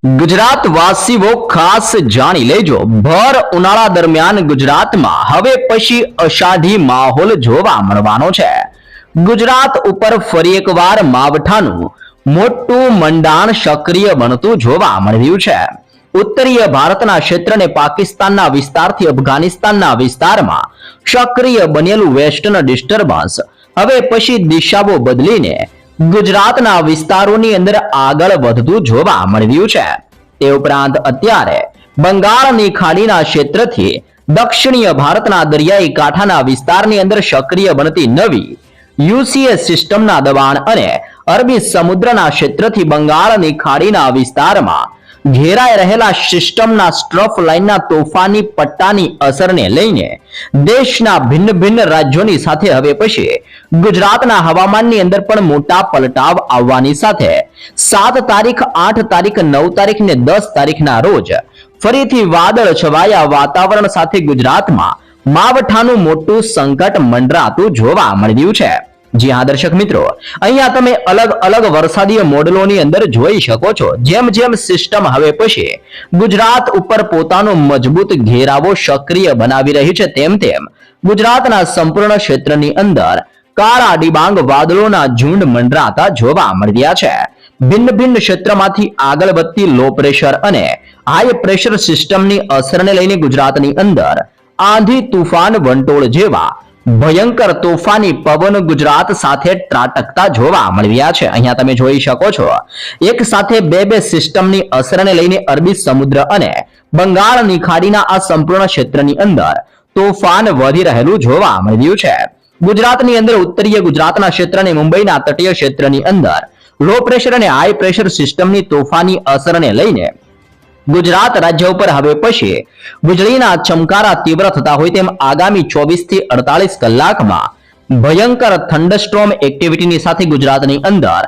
ગુજરાત વાસીઓ ખાસ જાણી લેજો, ભર ઉનાળા દરમિયાન ગુજરાતમાં હવે પછી અષાઢી માહોલ જોવા મળવાનો છે. ગુજરાત ઉપર ફરી એકવાર માવઠાનું મોટું મંડાણ સક્રિય બનતું જોવા મળ્યું છે. ઉત્તરીય ભારતના ક્ષેત્રને પાકિસ્તાનના વિસ્તારથી અફઘાનિસ્તાનના વિસ્તારમાં સક્રિય બનેલું વેસ્ટર્ન ડિસ્ટર્બન્સ હવે પછી દિશાઓ બદલીને ગુજરાતના વિસ્તારોની અંદર આગળ વધતું જોવા મળ્યું છે. તે ઉપરાંત અત્યારે બંગાળની ખાડીના ક્ષેત્રથી દક્ષિણીય ભારતના દરિયાઈ કાંઠાના વિસ્તારની અંદર સક્રિય બનતી નવી યુસીએસ સિસ્ટમના દબાણ અને અરબી સમુદ્રના ક્ષેત્રથી બંગાળની ખાડીના વિસ્તારમાં ઘેરાઈ રહેલા સિસ્ટમના સ્ટ્રફ લાઇનના તોફાની પટ્ટાની અસરને લઈને દેશના ભિન્ન ભિન્ન રાજ્યોની સાથે હવે પછી ગુજરાતના હવામાનની અંદર પણ મોટા પલટાવ આવવાની સાથે 7 તારીખ 8 તારીખ 9 તારીખ ને 10 તારીખના રોજ ફરીથી વાદળ છવાયા વાતાવરણ સાથે ગુજરાતમાં માવઠાનું મોટું સંકટ મંડરાતું જોવા મળ્યું છે. જી હા દર્શક મિત્રો, અહીંયા તમે અલગ અલગ વરસાદીય મોડલોની અંદર જોઈ શકો છો. જેમ જેમ સિસ્ટમ હવે પછી ગુજરાત ઉપર પોતાનો મજબૂત ઘેરાવો સક્રિય બનાવી રહી છે, તેમ તેમ ગુજરાતના સંપૂર્ણ ક્ષેત્રની અંદર કાળા ડિબાંગ વાદળોના ઝુંડ મંડરાતા જોવા મળ્યા છે. ભિન્ન ભિન્ન ક્ષેત્રમાંથી આગળ વધતી લો પ્રેશર અને હાઈ પ્રેશર સિસ્ટમની અસરને લઈને ગુજરાતની અંદર આંધી તુફાન વંટોળ જેવા ભયંકર તોફાની પવન ગુજરાત સાથે ત્રાટકતા જોવા મળ્યા છે. અહીંયા તમે જોઈ શકો છો, એક સાથે બે સિસ્ટમની અસરને લઈને અરબી સમુદ્ર અને બંગાળની ખાડીના આ સંપૂર્ણ ક્ષેત્રની અંદર તોફાન વધી રહેલું જોવા મળ્યું છે. ગુજરાતની અંદર ઉત્તરીય ગુજરાતના ક્ષેત્ર અને મુંબઈના તટીય ક્ષેત્રની અંદર લો પ્રેશર અને હાઈ પ્રેશર સિસ્ટમની તોફાની અસરને લઈને ગુજરાત રાજ્ય ઉપર હવે પછી વીજળીના ચમકારા તીવ્ર થતા હોય તેમ આગામી 24 થી 48 કલાકમાં ભયંકર થંડરસ્ટોર્મ એક્ટિવિટીની સાથે ગુજરાતની અંદર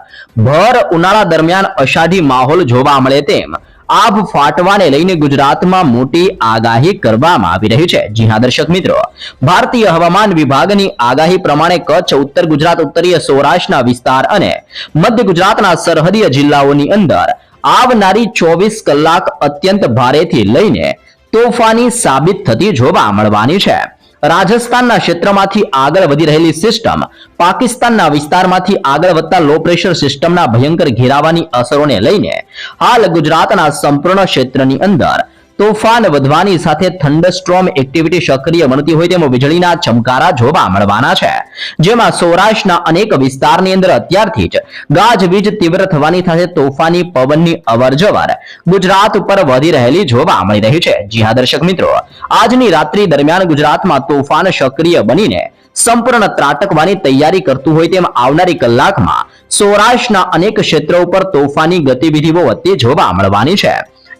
ભર ઉનાળા દરમિયાન અષાઢી માહોલ જોવા મળે તેમ આભ ફાટવાને લઈને ગુજરાતમાં મોટી આગાહી કરવામાં આવી રહી છે. જી હા દર્શક મિત્રો, ભારતીય હવામાન વિભાગની આગાહી પ્રમાણે કચ્છ, ઉત્તર ગુજરાત, ઉત્તરીય સૌરાષ્ટ્રના વિસ્તાર અને મધ્ય ગુજરાતના સરહદીય જિલ્લાઓની અંદર આવનારી 24 કલાક અત્યંત ભારેથી લઈને તોફાની સાબિત થતી જોવા મળવાની છે. રાજસ્થાનના ક્ષેત્રમાંથી આગળ વધી રહેલી સિસ્ટમ પાકિસ્તાનના વિસ્તારમાંથી આગળ વધતા લો પ્રેશર સિસ્ટમના ભયંકર ઘેરાવાની અસરોને લઈને હાલ ગુજરાતના સંપૂર્ણ ક્ષેત્રની અંદર તોફાન વધવાની સાથે થંડરસ્ટોર્મ એક્ટિવિટી સક્રિય બનતી હોય તેમ વીજળીના ચમકારા જોવા મળવાના છે. જેમાં સૌરાષ્ટ્રના અનેક વિસ્તારની અંદર અત્યારથી જ ગાજવીજ તીવ્ર થવાની સાથે તોફાની પવનની અવરજવર ગુજરાત ઉપર વધી રહેલી જોવા મળી રહી છે. જી હા દર્શક મિત્રો, આજની રાત્રિ દરમિયાન ગુજરાતમાં તોફાન સક્રિય બનીને સંપૂર્ણ ત્રાટકવાની તૈયારી કરતું હોય તેમ આવનારી કલાકમાં સૌરાષ્ટ્રના અનેક ક્ષેત્રો ઉપર તોફાની ગતિવિધિઓ વધતી જોવા મળવાની છે.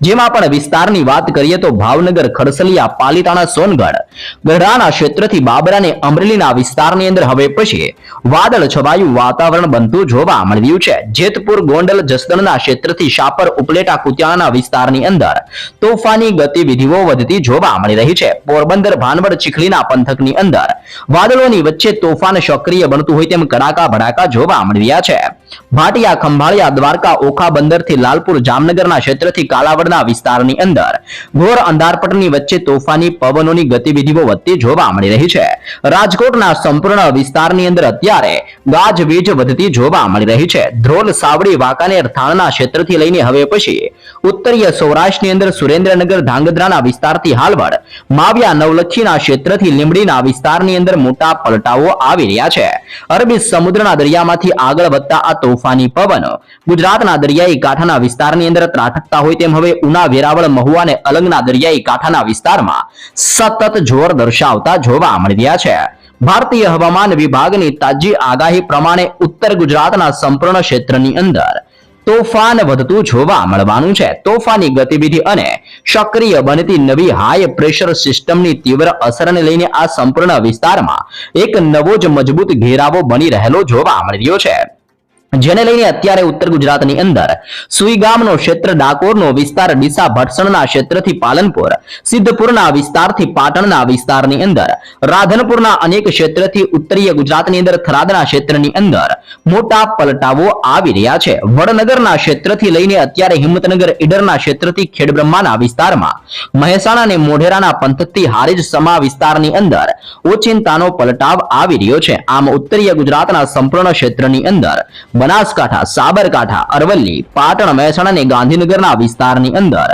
જેમાં પણ વિસ્તારની વાત કરીએ તો ભાવનગર, ખડસલિયા, પાલીતાણા, સોનગઢ, ગઢડાના ક્ષેત્રથી બાબરા અને અમરેલીના વિસ્તારની અંદર હવે પછી વાદળ છવાયું વાતાવરણ બનતું જોવા મળ્યું છે. જેતપુર, ગોંડલ, જસદણના ક્ષેત્રથી શાપર, ઉપલેટા, કુતિયાણાના વિસ્તારની અંદર તોફાની ગતિવિધિઓ વધતી જોવા મળી રહી છે. પોરબંદર, ભાનવડ, ચીખલીના પંથકની અંદર વાદળોની વચ્ચે તોફાન સક્રિય બનતું હોય તેમ કડાકા ભડાકા જોવા મળ્યા છે. ભાટિયા, ખંભાળિયા, દ્વારકા, ઓખા બંદરથી લાલપુર, જામનગરના ક્ષેત્રથી કાલાવડના વિસ્તારની અંદર ઘોર અંધારપટની વચ્ચે તોફાની પવનોની ગતિવિધિઓ વધતી જોવા મળી રહી છે. રાજકોટના સંપૂર્ણ વિસ્તારની અંદર અત્યારે ગાજવીજ વધતી જોવા મળી રહી છે. ધ્રોલ, સાવડી, વાંકાનેર, થાણના ક્ષેત્રથી લઈને હવે પછી ઉત્તરીય સૌરાષ્ટ્રની અંદર સુરેન્દ્રનગર, ધાંગધ્રાના વિસ્તારથી હાલવડ, માવિયા, નવલખીના ક્ષેત્રથી લીંબડીના વિસ્તારની અંદર મોટા પલટાઓ આવી રહ્યા છે. અરબી સમુદ્રના દરિયામાંથી આગળ વધતા આ તોફાની પવનો ગુજરાતના દરિયાઈ કાંઠાના વિસ્તારની અંદર ત્રાટકતા હોય તેમ હવે ઉના, વેરાવળ, મહુવા અને અલંગના દરિયાઈ કાંઠાના વિસ્તારમાં સતત જોર દર્શાવતા જોવા મળી રહ્યા છે. ભારતીય હવામાન વિભાગની તાજી આગાહી પ્રમાણે ઉત્તર ગુજરાતના સંપૂર્ણ ક્ષેત્રની અંદર તોફાન વધતું જોવા મળવાનું છે. તોફાની ગતિવિધિ અને સક્રિય બનતી નવી હાઈ પ્રેશર સિસ્ટમની તીવ્ર અસરને લઈને આ સંપૂર્ણ વિસ્તારમાં એક નવો જ મજબૂત ઘેરાવો બની રહેલો જોવા મળી રહ્યો છે. જેને લઈને અત્યારે ઉત્તર ગુજરાતની અંદર સુઈગામનો ક્ષેત્ર, ડાકોરનો વિસ્તાર, ડીસા ભટસણના ક્ષેત્રથી પાલનપુર, સિદ્ધપુરના વિસ્તારથી પાટણના વિસ્તારની અંદર, રાધનપુરના અનેક ક્ષેત્રથી ઉત્તરીય ગુજરાતની અંદર થરાદના ક્ષેત્રની અંદર મોટા પલટાવો આવી રહ્યા છે. વડનગરના ક્ષેત્રથી લઈને અત્યારે હિંમતનગર, ઈડરના ક્ષેત્રથી ખેડબ્રહ્માના વિસ્તારમાં, મહેસાણા અને મોઢેરાના પંથકથી હારીજ સમા વિસ્તારની અંદર ઓચિંતાનો પલટાવ આવી રહ્યો છે. આમ ઉત્તરીય ગુજરાતના સંપૂર્ણ ક્ષેત્રની અંદર બનાસકાંઠા, સાબરકાંઠા, અરવલ્લી, પાટણ, મહેસાણા અને ગાંધીનગરના વિસ્તારની અંદર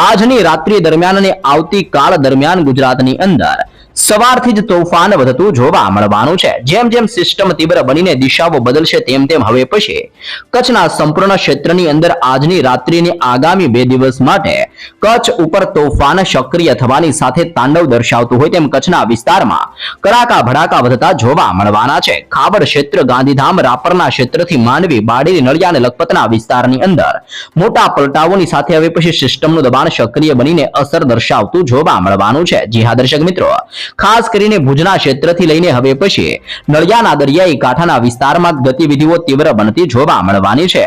આજની રાત્રિ દરમિયાન અને આવતીકાલ દરમિયાન ગુજરાતની અંદર સવારથી જ તોફાન વધતું જોવા મળવાનું છે. જેમ જેમ સિસ્ટમ તીવ્ર બનીને દિશાઓ બદલશે તેમ તેમ હવે પછી કચ્છના સંપૂર્ણ ક્ષેત્રની અંદર આજની રાત્રિની આગામી 2 દિવસ માટે કચ્છ ઉપર તોફાન સક્રિય થવાની સાથે તાંડવ દર્શાવતું હોય તેમ કચ્છના વિસ્તારમાં કડાકા ભડાકા વધતા જોવા મળવાના છે. ખાબર ક્ષેત્ર, ગાંધીધામ, રાપરના ક્ષેત્રથી માંડવી, બારડોલી, નળિયા અને લખપતના વિસ્તારની અંદર મોટા પલટાઓની સાથે હવે પછી સિસ્ટમનું દબાણ સક્રિય બનીને અસર દર્શાવતું જોવા મળવાનું છે. જી હા દર્શક મિત્રો, ખાસ કરીને ભુજના ક્ષેત્રથી લઈને હવે પછી નળિયાના દરિયાઈ કાંઠાના વિસ્તારમાં ગતિવિધિઓ તીવ્ર બનતી જોવા મળવાની છે.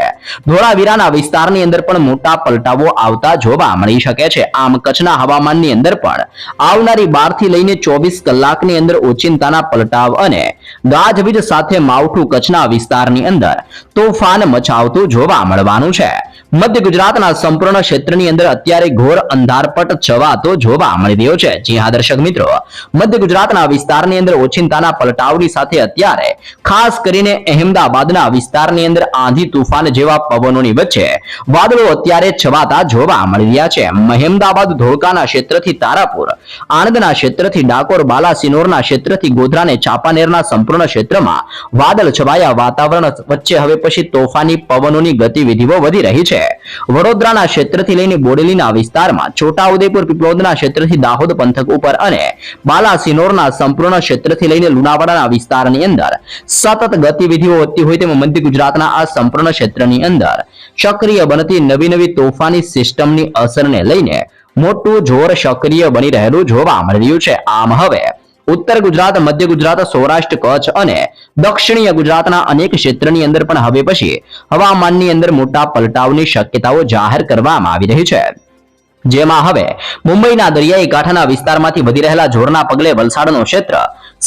ધોળાવીરાના વિસ્તારની અંદર પણ મોટા પલટાવો આવતા જોવા મળી શકે છે. આમ કચ્છના હવામાનની અંદર પણ આવનારી 12 થી લઈને 24 કલાકની અંદર ઓચિંતાના પલટાવ અને ગાજવીજ સાથે માવઠું કચ્છના વિસ્તારની અંદર તોફાન મચાવતું જોવા મળવાનું છે. મધ્ય ગુજરાતના સંપૂર્ણ ક્ષેત્રની અંદર અત્યારે ઘોર અંધારપટ છવાતો જોવા મળી રહ્યો છે. જી હા દર્શક મિત્રો, મધ્ય ગુજરાતના વિસ્તારની અંદર ઓચિંતાના પલટાવની સાથે અત્યારે ખાસ કરીને અહેમદાબાદના વિસ્તારની અંદર આંધી તુફાન જેવા પવનોની વચ્ચે વાદળો અત્યારે છવાતા જોવા મળી રહ્યા છે. અહેમદાબાદ, ધોળકાના ક્ષેત્રથી તારાપુર, આણંદના ક્ષેત્રથી ડાકોર, બાલાસિનોરના ક્ષેત્રથી ગોધરા અને ચાંપાનેરના સંપૂર્ણ ક્ષેત્રમાં વાદળ છવાયા વાતાવરણ વચ્ચે હવે પછી તોફાની પવનોની ગતિવિધિઓ વધી રહી છે. વડોદરાના ક્ષેત્રથી લઈને બોડેલીના વિસ્તારમાં, છોટાઉદેપુર, પીપલોદના ક્ષેત્રથી દાહોદ પંથક ઉપર અને બાલાસિનોરના સંપૂર્ણ ક્ષેત્રથી લઈને લુણાવાડાના વિસ્તારની અંદર સતત ગતિવિધિઓ વધતી હોય તેમ મધ્ય ગુજરાતના આ સંપૂર્ણ ક્ષેત્રની અંદર સક્રિય બનતી નવી તોફાની સિસ્ટમની અસરને લઈને મોટું જોર સક્રિય બની રહેલું જોવા મળી રહ્યું છે. આમ હવે ઉત્તર ગુજરાત, મધ્ય ગુજરાત, સૌરાષ્ટ્ર, કચ્છ અને દક્ષિણીય ગુજરાતના અનેક ક્ષેત્રની અંદર પણ હવે પછી હવામાનની અંદર મોટા પલટાવની શક્યતાઓ જાહેર કરવામાં આવી રહી છે. જેમાં હવે મુંબઈના દરિયાઈ કાંઠાના વિસ્તારમાંથી વધી રહેલા જોરના પગલે વલસાડનો ક્ષેત્ર,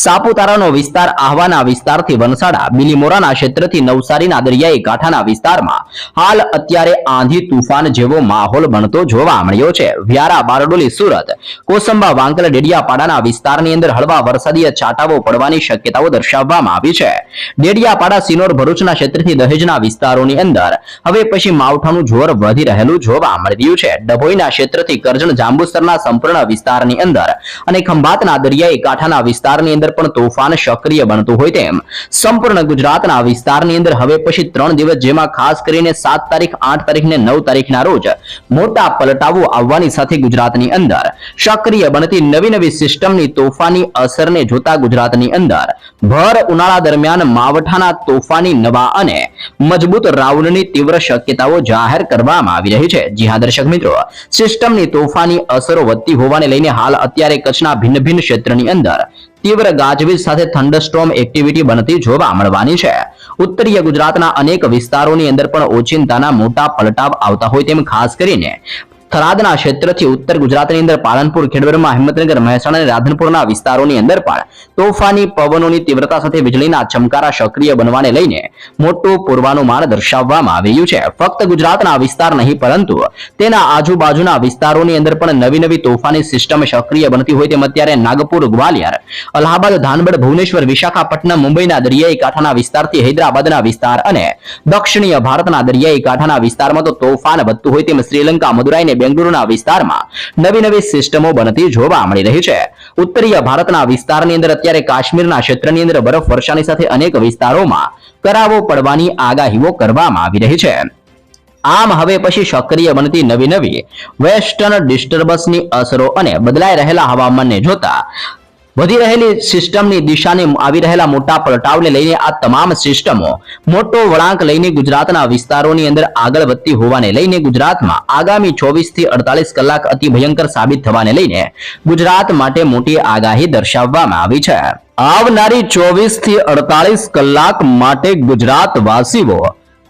સાપુતારાનો વિસ્તાર, આહવાના વિસ્તારથી વનસાડા, બિલીમોરાના ક્ષેત્રથી નવસારીના દરિયાઈ કાંઠાના વિસ્તારમાં હાલ અત્યારે આંધી તુફાન જેવો માહોલ બનતો જોવા મળ્યો છે. વ્યારા, બારડોલી, સુરત, કોસંબા, વાંકલ, ડેડિયાપાડાના વિસ્તારની અંદર હળવા વરસાદી છાંટાઓ પડવાની શક્યતાઓ દર્શાવવામાં આવી છે. ડેડિયાપાડા, સિનોર, ભરૂચના ક્ષેત્રથી દહેજના વિસ્તારોની અંદર હવે પછી માવઠાનું જોર વધી રહેલું જોવા મળી રહ્યું છે. ડભોઈના ક્ષેત્રથી કરજણ, જાંબુસરના સંપૂર્ણ વિસ્તારની અંદર અને ખંભાતના દરિયાઈ કાંઠાના વિસ્તારની અંદર પણ તોફાન સક્રિય બનતું હોય તેમ સંપૂર્ણ ગુજરાતના વિસ્તારની અંદર હવે પછી 3 દિવસ, જેમાં ખાસ કરીને 7 તારીખ, 8 તારીખ ને 9 તારીખના રોજ મોટા પલટાવો આવવાની સાથે ગુજરાતની અંદર સક્રિય બનતી નવી સિસ્ટમની તોફાની અસરને જોતા ગુજરાતની અંદર ભર ઉનાળા દરમિયાન માવઠાના તોફાની નવા અને મજબૂત રાઉન્ડની તીવ્ર શક્યતાઓ જાહેર કરવામાં આવી રહી છે. જી હા દર્શક મિત્રો, સિસ્ટમની તોફાની અસરો વધતી હોવાને લઈને હાલ અત્યારે કચ્છના ભિન્ન ક્ષેત્રની અંદર તીવ્ર ગાજવીજ સાથે થંડરસ્ટોર્મ એક્ટિવિટી બનતી જોવા મળવાની છે. ઉત્તરીય ગુજરાતના અનેક વિસ્તારોની અંદર પણ ઓચિંતાના મોટા પલટાવ આવતા હોય તેમ ખાસ કરીને થરાદના ક્ષેત્રથી ઉત્તર ગુજરાતની અંદર પાલનપુર, ખેડબ્રહ્મા, હિંમતનગર, મહેસાણા અને રાધનપુરના વિસ્તારોની અંદર પણ તોફાની પવનોની તીવ્રતા સાથે વીજળીના ચમકારા સક્રિય બનવાને લઈને મોટું પૂર્વાનુમાન દર્શાવવામાં આવ્યું છે. ફક્ત ગુજરાતના વિસ્તાર નહીં પરંતુ તેના આજુબાજુના વિસ્તારોની અંદર પણ નવી તોફાની સિસ્ટમ સક્રિય બનતી હોય તેમ અત્યારે નાગપુર, ગ્વાલિયર, અલ્હાબાદ, ધાનબડ, ભુવનેશ્વર, વિશાખાપટ્ટનમ, મુંબઈના દરિયાઈ કાંઠાના વિસ્તારથી હૈદરાબાદના વિસ્તાર અને દક્ષિણીય ભારતના દરિયાઈ કાંઠાના વિસ્તારમાં તો તોફાન વધતું હોય તેમ શ્રીલંકા, મદુરાઈ, બેંગલુરુના વિસ્તારમાં નવી સિસ્ટમો બનતી જોવા મળી રહી છે. ઉત્તરીય ભારતના વિસ્તારની અંદર અત્યારે કાશ્મીરના ક્ષેત્રની અંદર બરફ વર્ષાની સાથે અનેક વિસ્તારોમાં કરાવો પડવાની આગાહીઓ કરવામાં આવી રહી છે. આમ હવે પછી સક્રિય બનતી નવી વેસ્ટર્ન ડિસ્ટર્બન્સની અસરો અને બદલાઈ રહેલા હવામાનને જોતા વધી રહેલી સિસ્ટમની દિશાને આવી રહેલા મોટા પલટાવને લઈને આ તમામ સિસ્ટમો મોટો વળાંક લઈને ગુજરાતના વિસ્તારોની અંદર આગળ વધતી હોવાને લઈને ગુજરાતમાં આગામી 24 થી 48 કલાક અતિ ભયંકર સાબિત થવાને લઈને ગુજરાત માટે મોટી આગાહી દર્શાવવામાં આવી છે. આવનારી 24 થી 48 કલાક માટે ગુજરાત વાસીઓ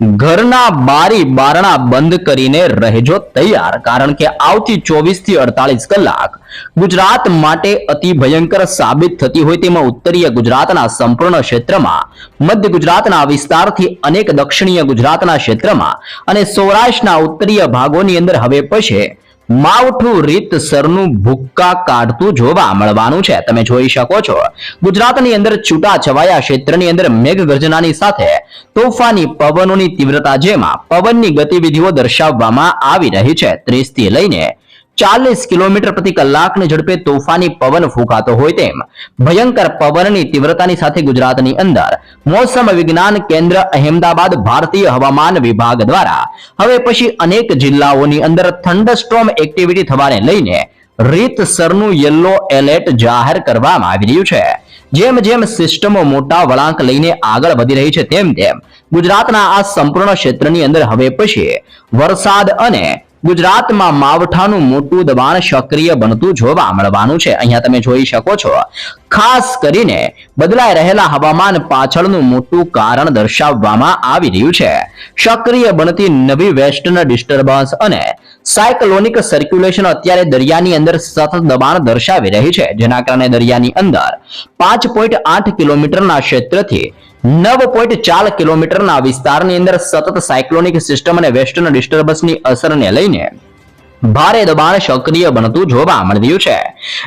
ઘરના બારી બારણા બંધ કરીને રહેજો તૈયાર, કારણ કે આવતી 24 થી 48 કલાક ગુજરાત માટે અતિ ભયંકર સાબિત થતી હોય તેમાં ઉત્તરીય ગુજરાતના સંપૂર્ણ ક્ષેત્રમાં, મધ્ય ગુજરાતના વિસ્તારથી અનેક દક્ષિણીય ગુજરાતના ક્ષેત્રમાં અને સૌરાષ્ટ્રના ઉત્તરીય ભાગોની અંદર હવે પછી માવઠું રીતસરનું ભૂક્કા કાઢતું જોવા મળવાનું છે. તમે જોઈ શકો છો ગુજરાતની અંદર છૂટા છવાયા ક્ષેત્રની અંદર મેઘગર્જનાની સાથે તોફાની પવનોની તીવ્રતા, જેમાં પવનની ગતિવિધિઓ દર્શાવવામાં આવી રહી છે. 30 થી લઈને 40 કિલોમીટર પ્રતિ કલાકની ઝડપે તોફાની પવન ફૂંકાતો હોય તેમ ભયંકર પવનની તીવ્રતાની સાથે ગુજરાતની અંદર મોસમ વિજ્ઞાન કેન્દ્ર અહેમદાબાદ ભારતીય હવામાન વિભાગ દ્વારા હવે પછી અનેક જિલ્લાઓની અંદર થંડરસ્ટોર્મ એક્ટિવિટી થવાને લઈને રીતસરનું યલો એલર્ટ જાહેર કરવામાં આવી રહ્યું છે. જેમ જેમ સિસ્ટમો મોટા વળાંક લઈને આગળ વધી રહી છે તેમ તેમ ગુજરાતના આ સંપૂર્ણ ક્ષેત્રની અંદર હવે પછી વરસાદ અને ગુજરાતમાં માવઠાનું મોટું દબાણ સક્રિય બનતું જોવા મળવાનું છે. અહીંયા તમે જોઈ શકો છો ખાસ કરીને બદલાઈ રહેલા હવામાન પાછળનું મોટું કારણ દર્શાવવામાં આવી રહ્યું છે. સક્રિય બનતી નવી વેસ્ટર્ન ડિસ્ટર્બન્સ અને સાયક્લોનિક સર્ક્યુલેશન અત્યારે દરિયાની અંદર સતત દબાણ દર્શાવી રહી છે, જેના કારણે દરિયાની અંદર 5.8 કિલોમીટરના ક્ષેત્રથી 9.4 કિલોમીટરના વિસ્તારની અંદર સતત સાયક્લોનિક સિસ્ટમ અને વેસ્ટર્ન ડિસ્ટર્બન્સની અસરને લઈને ભારે દબાણ સક્રિય બનતું જોવા મળી રહ્યું છે,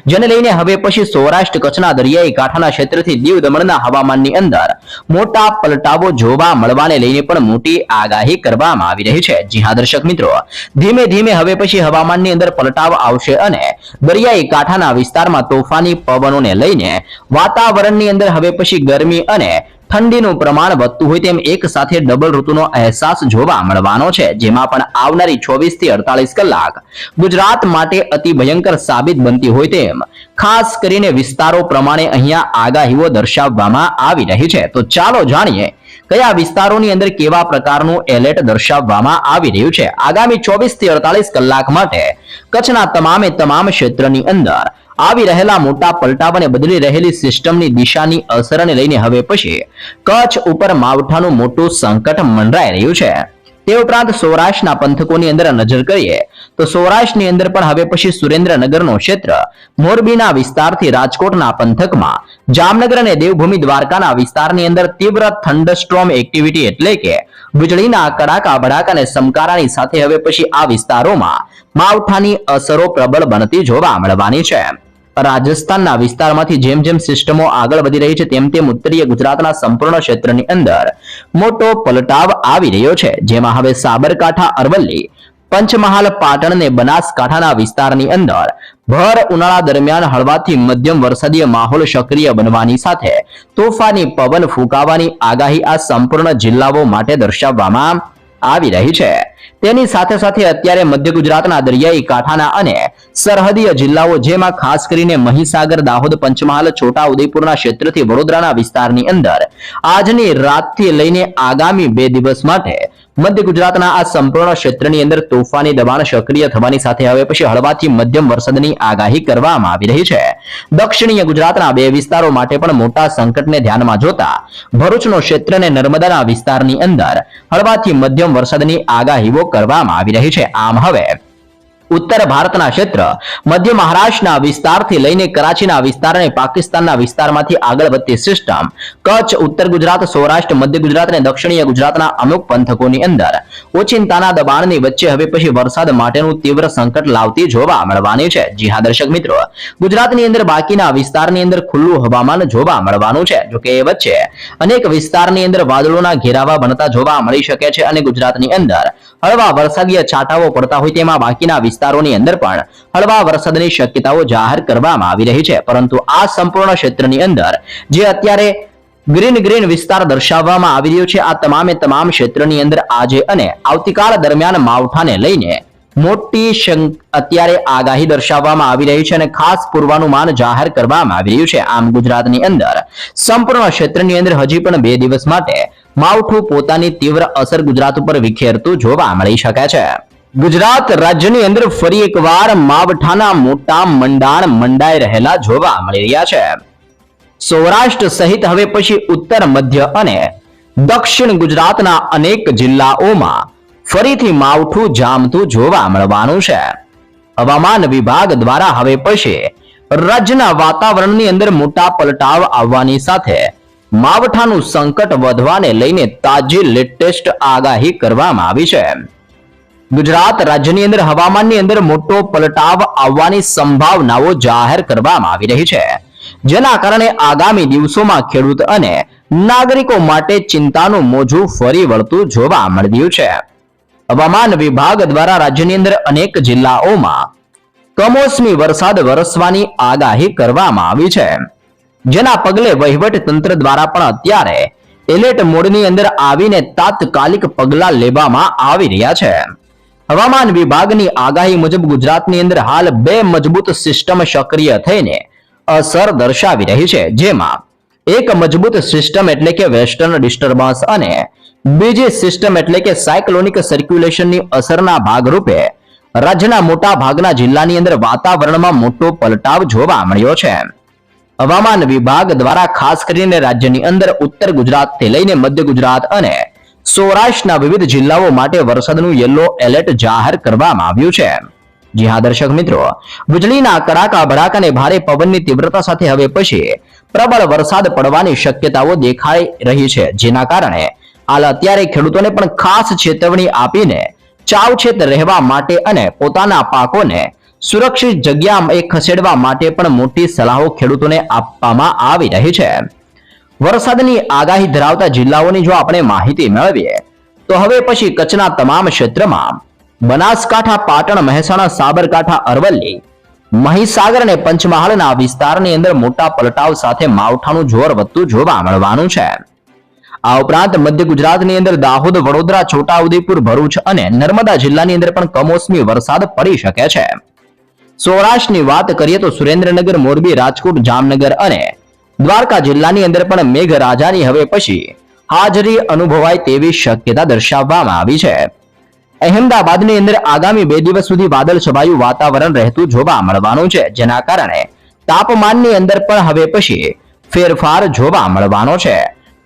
જેને લઈને હવે પછી સૌરાષ્ટ્ર કચ્છના દરિયાઈ કાંઠાના ક્ષેત્રથી દીવ દમણના હવામાનની અંદર મોટા પલટાવો જોવા મળવાને લઈને પણ મોટી આગાહી કરવામાં આવી રહી છે. જી હા દર્શક મિત્રો, ધીમે ધીમે હવે પછી હવામાનની અંદર પલટાવ આવશે અને દરિયાઈ કાંઠાના વિસ્તારમાં તોફાની પવનોને લઈને વાતાવરણની અંદર હવે પછી ગરમી અને ઠંડીનું પ્રમાણ વધતું હોય તેમ એક સાથે ડબલ ઋતુનો અહેસાસ જોવા મળવાનો છે, જેમાં પણ આવનારી 24 થી 48 કલાક ગુજરાત માટે અતિ ભયંકર સાબિત બનતી હોય તેમ ખાસ કરીને વિસ્તારો પ્રમાણે અહીંયા આગાહીઓ દર્શાવવામાં આવી રહી છે. તો ચાલો જાણીએ કયા વિસ્તારોની અંદર કેવા પ્રકારનું એલર્ટ દર્શાવવામાં આવી રહ્યું છે. આગામી 24 થી 48 કલાક માટે કચ્છના તમામે તમામ ક્ષેત્રની અંદર આવી રહેલા મોટા પલટાવ અને બદલી રહેલી સિસ્ટમની દિશાની અસરને લઈને હવે પછી કચ્છ ઉપર માવઠાનું મોટું સંકટ મંડરાઈ રહ્યું છે. તે ઉપરાંત સૌરાષ્ટ્રના પંથકોની અંદર નજર કરીએ તો સૌરાષ્ટ્રની અંદર પણ હવે પછી સુરેન્દ્રનગરનો ક્ષેત્ર, મોરબીના વિસ્તારથી રાજકોટના પંથકમાં, જામનગર અને દેવભૂમિ દ્વારકાના વિસ્તારની અંદર તીવ્ર થંડરસ્ટોર્મ એક્ટિવિટી એટલે કે વીજળીના કડાકા ભડાકા અને સમકારાની સાથે હવે પછી આ વિસ્તારોમાં માવઠાની અસરો પ્રબળ બનતી જોવા મળવાની છે. રાજસ્થાનના વિસ્તારમાંથી જેમ જેમ સિસ્ટમો આગળ વધી રહી છે તેમ તેમ ઉત્તરીય ગુજરાતના સંપૂર્ણ ક્ષેત્રની અંદર મોટો પલટાવ આવી રહ્યો છે, જેમાં હવે સાબરકાંઠા, અરવલ્લી, પંચમહાલ, પાટણ અને બનાસકાંઠાના વિસ્તારની અંદર ભર ઉનાળા દરમિયાન હળવાથી મધ્યમ વરસાદીય માહોલ સક્રિય બનવાની સાથે તોફાની પવન ફૂંકાવાની આગાહી આ સંપૂર્ણ જિલ્લાઓ માટે દર્શાવવામાં આવી રહી છે. તેની સાથે સાથે અત્યારે મધ્ય ગુજરાતના દરિયાઈ કાંઠાના અને સરહદીય જિલ્લાઓ, જેમાં ખાસ કરીને મહીસાગર, દાહોદ, પંચમહાલ, છોટા ઉદેપુરના ક્ષેત્રથી વડોદરાના વિસ્તારની અંદર આજની રાતથી લઈને આગામી 2 દિવસ માટે મધ્ય ગુજરાતના આ સંપૂર્ણ ક્ષેત્રની અંદર તોફાની દબાણ સક્રિય થવાની સાથે હવે પછી હળવાથી મધ્યમ વરસાદની આગાહી કરવામાં આવી રહી છે. દક્ષિણીય ગુજરાતના 2 વિસ્તારો માટે પણ મોટા સંકટને ધ્યાનમાં જોતા ભરૂચનો ક્ષેત્ર અને નર્મદાના વિસ્તારની અંદર હળવાથી મધ્યમ વરસાદની આગાહીઓ કરવામાં આવી રહી છે. આમ હવે ઉત્તર ભારતના ક્ષેત્ર, મધ્ય મહારાષ્ટ્રના વિસ્તારથી લઈને કરાચીના વિસ્તાર અને પાકિસ્તાનના વિસ્તારમાંથી આગળ વધતી સિસ્ટમ કચ્છ, ઉત્તર ગુજરાત, સૌરાષ્ટ્ર, મધ્ય ગુજરાત અને દક્ષિણીય ગુજરાતના અમુક પંથકોની અંદર ઓચિંતાના દબાણની વચ્ચે હવે પછી વરસાદ માટેનું તીવ્ર સંકટ લાવતી જોવા મળવાની છે. જી હા દર્શક મિત્રો, ગુજરાતની અંદર બાકીના વિસ્તારની અંદર ખુલ્લું હવામાન જોવા મળવાનું છે. જોકે એ વચ્ચે અનેક વિસ્તારની અંદર વાદળોના ઘેરાવા બનતા જોવા મળી શકે છે અને ગુજરાતની અંદર હળવા વરસાદીય છાંટાઓ પડતા હોય તેમાં બાકીના વિસ્તારોની અંદર પણ હળવા વરસાદની શક્યતાઓ જાહેર કરવામાં આવી રહી છે. પરંતુ આ સંપૂર્ણ ક્ષેત્રની અંદર જે અત્યારે ગ્રીન વિસ્તાર દર્શાવવામાં આવી રહ્યો છે, આ તમામે તમામ ક્ષેત્રની અંદર આજે અને આવતીકાલ દરમિયાન માવઠાને લઈને મોટી અત્યારે આગાહી દર્શાવવામાં આવી રહી છે અને ખાસ પૂર્વાનુમાન જાહેર કરવામાં આવી રહ્યું છે. આમ ગુજરાતની અંદર સંપૂર્ણ ક્ષેત્રની અંદર હજી પણ 2 દિવસ માટે માવઠું પોતાની તીવ્ર અસર ગુજરાત ઉપર વિખેરતું જોવા મળી શકે છે. ગુજરાત રાજ્યની અંદર ફરી એકવાર માવઠાના મોટા મંડાણ મંડાઈ રહેલા જોવા મળી રહ્યા છે. સૌરાષ્ટ્ર સહિત હવે પછી ઉત્તર, મધ્ય અને દક્ષિણ ગુજરાતના અનેક જિલ્લાઓમાં ફરીથી માવઠું જામતું જોવા મળવાનું છે. હવામાન વિભાગ દ્વારા હવે પછી રાજ્યના વાતાવરણની અંદર મોટા પલટાવ આવવાની સાથે માવઠાનું સંકટ વધવાને લઈને તાજી લેટેસ્ટ આગાહી કરવામાં આવી છે. ગુજરાત રાજ્યની અંદર હવામાનની અંદર મોટો પલટાવ આવવાની સંભાવનાઓ જાહેર કરવામાં આવી રહી છે, જેના કારણે આગામી દિવસોમાં ખેડૂત અને નાગરિકો માટે ચિંતાનું મોજું ફરી વળતું જોવા મળી રહ્યું છે. હવામાન વિભાગ દ્વારા રાજ્યની અંદર અનેક જિલ્લાઓમાં કમોસમી વરસાદ વરસવાની આગાહી કરવામાં આવી છે, જેના પગલે વહીવટી તંત્ર દ્વારા પણ અત્યારે એલર્ટ મોડની અંદર આવીને તાત્કાલિક પગલાં લેવામાં આવી રહ્યા છે. હવામાન વિભાગની આગાહી મુજબ ગુજરાતની અંદર હાલ 2 મજબૂત સિસ્ટમ સક્રિય થઈને અસર દર્શાવી રહી છે, જેમાં એક મજબૂત સિસ્ટમ એટલે કે વેસ્ટર્ન ડિસ્ટર્બન્સ અને બીજી સિસ્ટમ એટલે કે સાયક્લોનિક સર્ક્યુલેશનની અસરના ભાગરૂપે રાજ્યના મોટા ભાગના જિલ્લાની અંદર વાતાવરણમાં મોટો પલટાવ જોવા મળ્યો છે. હવામાન વિભાગ દ્વારા ખાસ કરીને રાજ્યની અંદર ઉત્તર ગુજરાતથી લઈને મધ્ય ગુજરાત અને સૌરાષ્ટ્રના વિવિધ જિલ્લાઓ માટે વરસાદનું યલો એલર્ટ જાહેર કરવામાં આવ્યું છે. જી હા દર્શક મિત્રો, વીજળીના કડાકા ભડાકા અને ભારે પવનની તીવ્રતા સાથે હવે પછી પ્રબળ વરસાદ પડવાની શક્યતાઓ દેખાઈ રહી છે, જેના કારણે હાલ અત્યારે ખેડૂતોને પણ ખાસ ચેતવણી આપીને સાવચેત રહેવા માટે અને પોતાના પાકોને સુરક્ષિત જગ્યાએ ખસેડવા માટે પણ મોટી સલાહો ખેડૂતોને આપવામાં આવી રહી છે. વરસાદની આગાહી ધરાવતા જિલ્લાઓની જો આપણે માહિતી મેળવીએ તો હવે પછી કચ્છના તમામ ક્ષેત્રમાં, બનાસકાંઠા, પાટણ, મહેસાણા, સાબરકાંઠા, અરવલ્લી, મહીસાગર અને પંચમહાલના વિસ્તારની અંદર મોટા પલટાવ સાથે માવઠાનું જોર વધતું જોવા મળવાનું છે. આ ઉપરાંત મધ્ય ગુજરાતની અંદર દાહોદ, વડોદરા, છોટાઉદેપુર, ભરૂચ અને નર્મદા જિલ્લાની અંદર પણ કમોસમી વરસાદ પડી શકે છે. સૌરાષ્ટ્રની વાત કરીએ તો સુરેન્દ્રનગર, મોરબી, રાજકોટ, જામનગર અને દ્વારકા જિલ્લાની અંદર પણ મેઘરાજાની હવે પછી હાજરી અનુભવાય તેવી શક્યતા દર્શાવવામાં આવી છે. અહેમદાબાદની અંદર આગામી 2 દિવસ સુધી વાદળ છવાયું વાતાવરણ રહેતું જોવા મળવાનું છે, જેના કારણે તાપમાનની અંદર પણ હવે પછી ફેરફાર જોવા મળવાનો છે.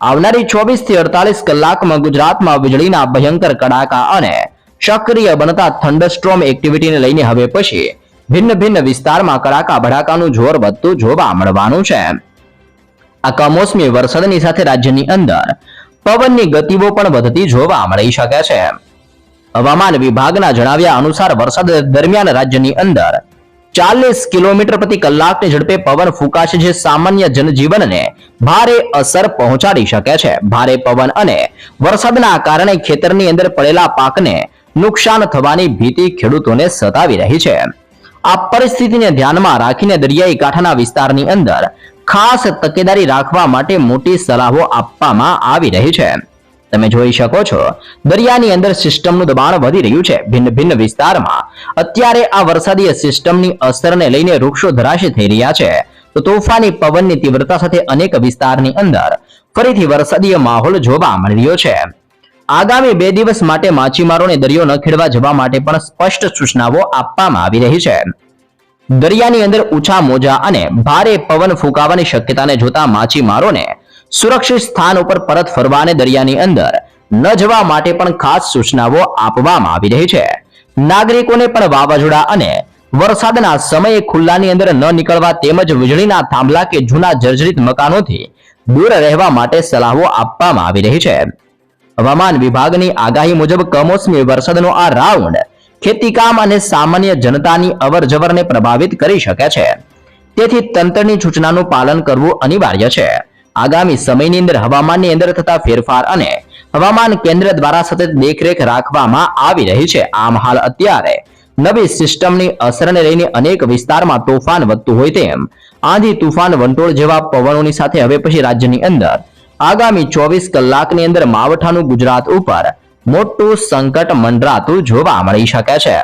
આવનારી 24 થી 48 કલાકમાં ગુજરાતમાં વીજળીના ભયંકર કડાકા અને સક્રિય બનતા થંડરસ્ટ્રોમ એક્ટિવિટીને લઈને હવે પછી ભિન્ન વિસ્તારમાં કડાકા ભડાકાનું જોર વધતું જોવા મળવાનું છે. આ કમોસમી વરસાદની સાથે રાજ્યની અંદર પવનની ગતિઓ પણ વધતી જોવા મળી શકે છે. હવામાન વિભાગના જણાવ્યા અનુસાર વરસાદ દરમિયાન રાજ્યની અંદર 40 કિલોમીટર પ્રતિ કલાકની ઝડપે પવન ફૂંકાશે, જે સામાન્ય જનજીવનને ભારે અસર પહોંચાડી શકે છે. ભારે પવન અને વરસાદના કારણે ખેતરની અંદર પડેલા પાકને નુકસાન થવાની ભીતિ ખેડૂતોને સતાવી રહી છે. આ પરિસ્થિતિને ધ્યાનમાં રાખીને દરિયાઈ કાંઠાના વિસ્તારની અંદર ખાસ તકેદારી રાખવા માટે મોટી સલાહો આપવામાં આવી રહી છે. તમે જોઈ શકો છો, દરિયાની અંદર સિસ્ટમનું દબાણ વધી રહ્યું છે. ભિન્ન વિસ્તારમાં અત્યારે આ વરસાદીય સિસ્ટમની અસરને લઈને વૃક્ષો ધરાશી થઈ રહ્યા છે, તો તોફાની પવનની તીવ્રતા સાથે અનેક વિસ્તારની અંદર ફરીથી વરસાદીય માહોલ જોવા મળી રહ્યો છે. આગામી 2 દિવસ માટે માછીમારોને દરિયો ન ખેડવા જવા માટે પણ સ્પષ્ટ સૂચનાઓ આપવામાં આવી રહી છે. દરિયાની અંદર ઊંચા મોજા અને ભારે પવન ફૂંકાવાની શક્યતાને જોતા માછીમારોને સુરક્ષિત સ્થાન ઉપર પરત ફરવા અને દરિયાની અંદર ન જવા માટે પણ ખાસ સૂચનાઓ આપવામાં આવી રહી છે. નાગરિકોને પણ વાવાઝોડા અને વરસાદના સમયે ખુલ્લાની અંદર ન નીકળવા તેમજ વીજળીના થાંભલા કે જૂના જર્જરિત મકાનોથી દૂર રહેવા માટે સલાહો આપવામાં આવી રહી છે. હવામાન વિભાગની આગાહી મુજબ કમોસમી વરસાદનો આ રાઉન્ડ ખેતીકામ અને સામાન્ય જનતાની અવરજવરને પ્રભાવિત કરી શકે છે, તેથી તંત્રની સૂચનાનું પાલન કરવું અનિવાર્ય છે. આગામી સમયની અંદર હવામાનની અંદર થતા ફેરફાર અને હવામાન કેન્દ્ર દ્વારા સતત દેખરેખ રાખવામાં આવી રહી છે. આમ હાલ અત્યારે નવી સિસ્ટમની અસરને લઈને અનેક વિસ્તારમાં તોફાન વધતું હોય તેમ આંધી, તુફાન, વંટોળ જેવા પવનોની સાથે હવે પછી રાજ્યની અંદર આગામી 24 કલાકની અંદર માવઠાનું ગુજરાત ઉપર મોટું સંકટ મંડરાતું જોવા મળી શકે છે.